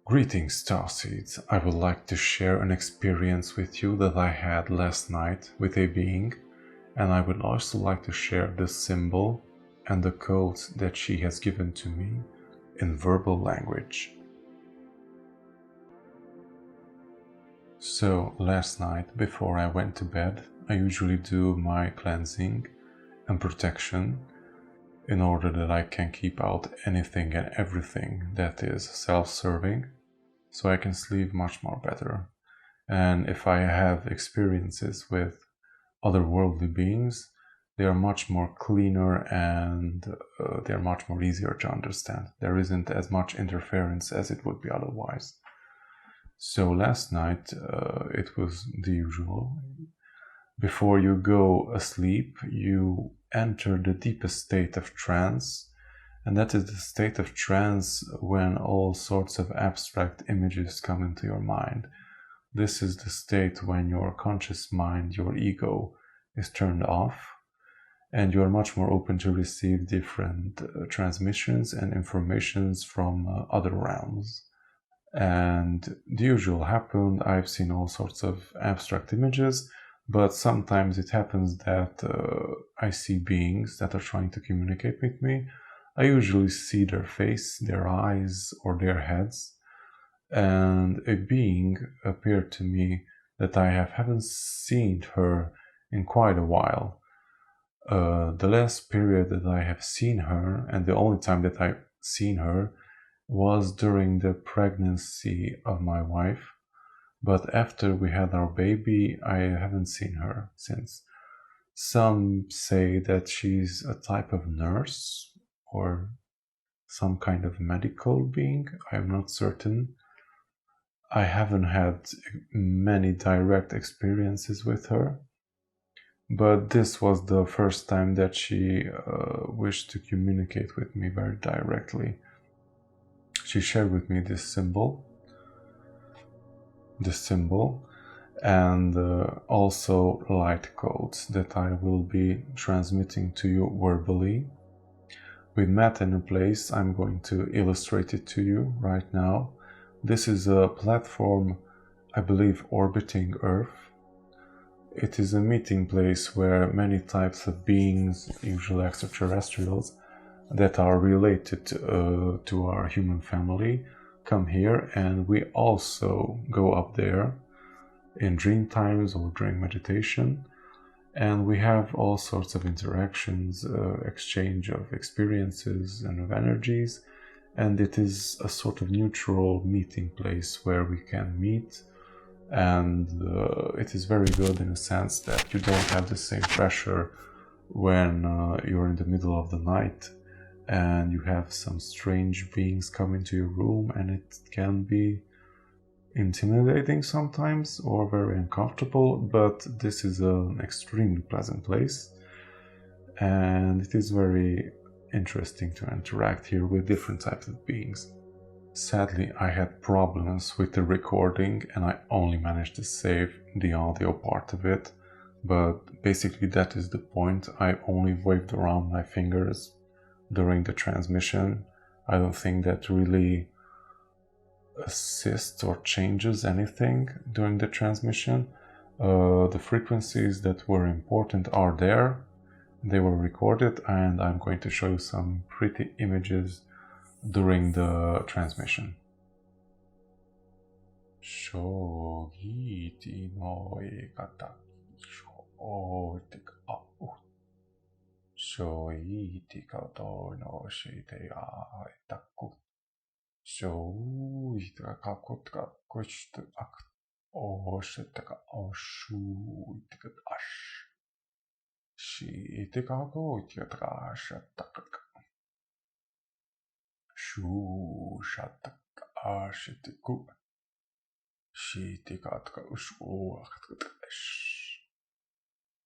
Greetings, Starseeds. I would like to share an experience with you that I had last night with a being, and I would also like to share the symbol and the code that she has given to me in verbal language. So, last night, before I went to bed, I usually do my cleansing and protection in order that I can keep out anything and everything that is self-serving, so I can sleep much more better. And if I have experiences with otherworldly beings, they are much more cleaner and they're much more easier to understand. There isn't as much interference as it would be otherwise. So last night it was the usual. Before you go asleep, you enter the deepest state of trance, and that is the state of trance when all sorts of abstract images come into your mind. This is the state when your conscious mind, your ego, is turned off, and you are much more open to receive different transmissions and informations from other realms. And the usual happened. I've seen all sorts of abstract images, but sometimes it happens that I see beings that are trying to communicate with me. I usually see their face, their eyes, or their heads, and a being appeared to me that I haven't seen her in quite a while. The last period that I have seen her, and the only time that I've seen her, was during the pregnancy of my wife. But after we had our baby, I haven't seen her since. Some say that she's a type of nurse or some kind of medical being. I'm not certain. I haven't had many direct experiences with her, but this was the first time that she wished to communicate with me very directly. She shared with me this symbol, and also light codes that I will be transmitting to you verbally. We met in a place. I'm going to illustrate it to you right now. This is a platform, I believe, orbiting Earth. It is a meeting place where many types of beings, usually extraterrestrials, that are related to our human family, come here, and we also go up there in dream times or during meditation, and we have all sorts of interactions, exchange of experiences and of energies, and it is a sort of neutral meeting place where we can meet, and it is very good in a sense that you don't have the same pressure when you're in the middle of the night and you have some strange beings come into your room, and it can be intimidating sometimes or very uncomfortable, but this is an extremely pleasant place, and it is very interesting to interact here with different types of beings. Sadly, I had problems with the recording and I only managed to save the audio part of it, but basically that is the point. I only waved around my fingers during the transmission. I don't think that really assists or changes anything during the transmission. The frequencies that were important are there. They were recorded, and I'm going to show you some pretty images during the transmission. Shogiti no ekata shoitika au shoitika to no shite aitaku shoitika kakutka kushtu ak oshitaka oshuitika ash shitika goitika ashataka shu shataka ashitiku shitikatka ushuakatka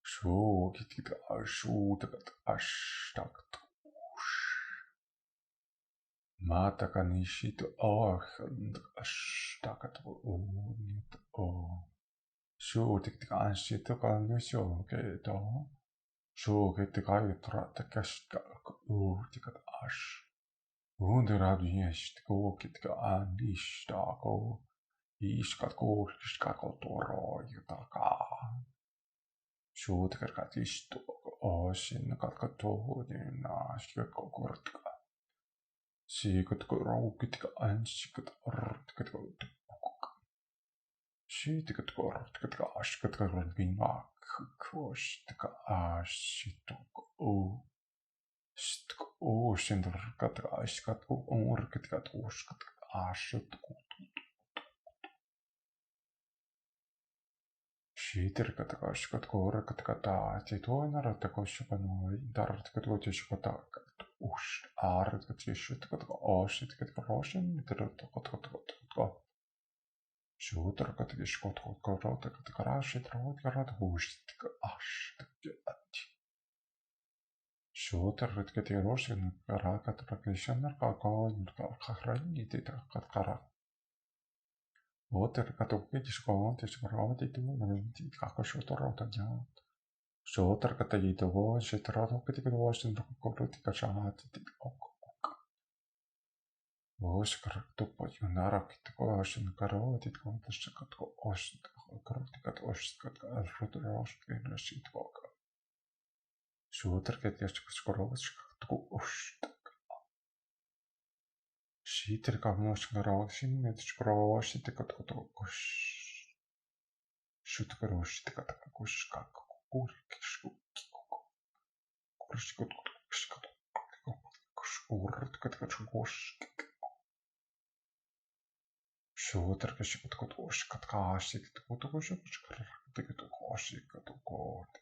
shu kitika ashutaka ashtakta mataka nishito ahand ashtakata unit o shu tiktika ashitaka nisho keto shu kitika yutra takashka utikata ash Wunderad jest kitka anistako. Iskatko, iskatko toro jutaka. Shutkerkat istu osin katkatoodin naskatko kurtka. Siikatko raukitka ansikat ortkatko tukka. Siitikatko ortkatko askatko rvinga kvostka asituko o. Stko osin rkatka askatko orkatka uskatka asitko. Shiiterkataka shkatkorkataka titoinarattako shkanoi dartkatko tishkataka ush aartkatko shitkatko oshitkatko roshin mitratkatko shutarkatko shkatko rashitrakatko ushtka ashtka atti shutarkatko roshin karakatko shanarkako khakhrani Oterkatokki tiskoonti skorootitu nanti kakoshotorotanya. Soterkatajitu vuosi trotokki vuosin rokkorutika saati ok. Vuosi karaktupo junarakit vuosin karootit kontassa katko osit karotikat ositkat alfruturost kenrasit voka. Soterkat jaskoskorootis katko ost. Siitä kamnoskarasin, että skroosite katkotokus. Sutkarosite katkokuska kurkiskukki koko. Kurskutkuskut kuskurt katkokuski. Suutarkasukut kutuskat kaasit kutukusuk katkokuski katkokuut.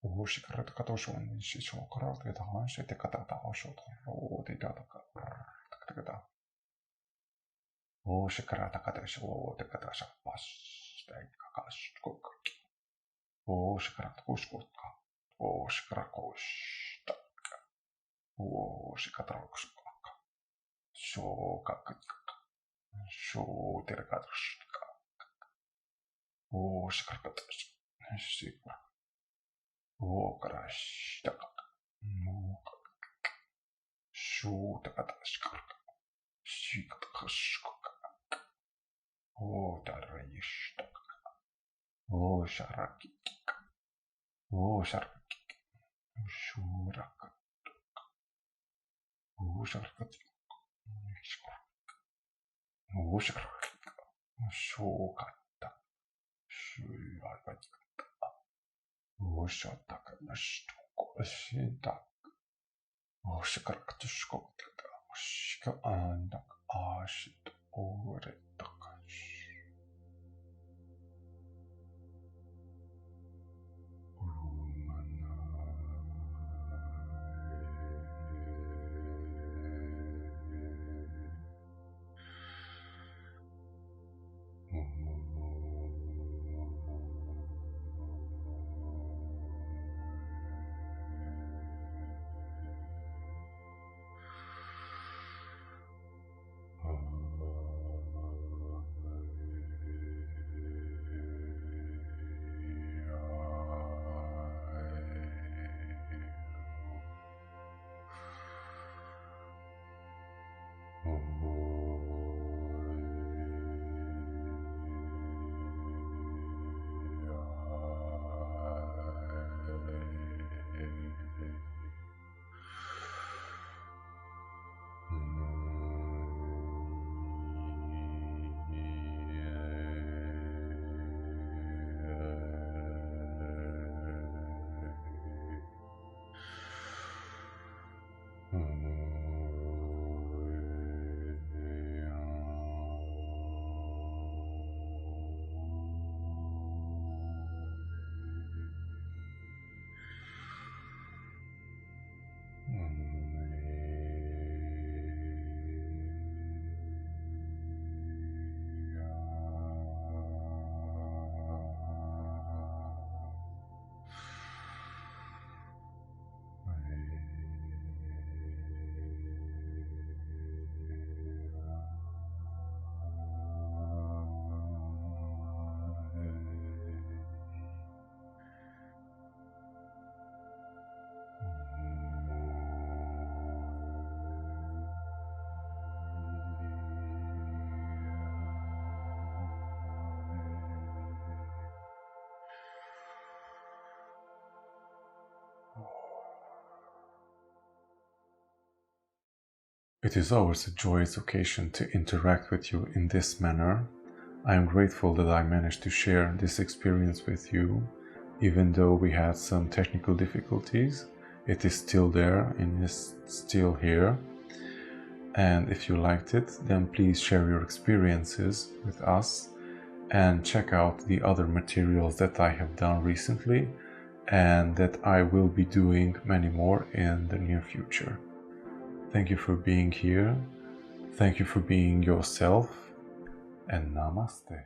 Uusikrat katosuun sisukarat ja tahansa te katata osut rooti dataka. Uusikrat katosuun te katasa pasteen kakaskukki. Uusikrat kuskutka. Uusikrat kustakka. Uusikrat rokskukka. Suukakka. Suutirkatustka. Uusikrat sikra. Vuokrastaka. Muukakka. Suutakataskaka. Sikatkaskaka. Vuotarajistaka. Vuosarakikka. Vuosarakikka. Suurakattuka. Vuosarakattuka. Vuosarakikka. Suukatta. Syyarkatikka. Vuosataka nastuko sinta. Vuosakarakatuskoteta. Vuosika andak aasit uudettakas. It is always a joyous occasion to interact with you in this manner. I am grateful that I managed to share this experience with you, even though we had some technical difficulties. It is still there and is still here. And if you liked it, then please share your experiences with us and check out the other materials that I have done recently and that I will be doing many more in the near future. Thank you for being here. Thank you for being yourself, and namaste.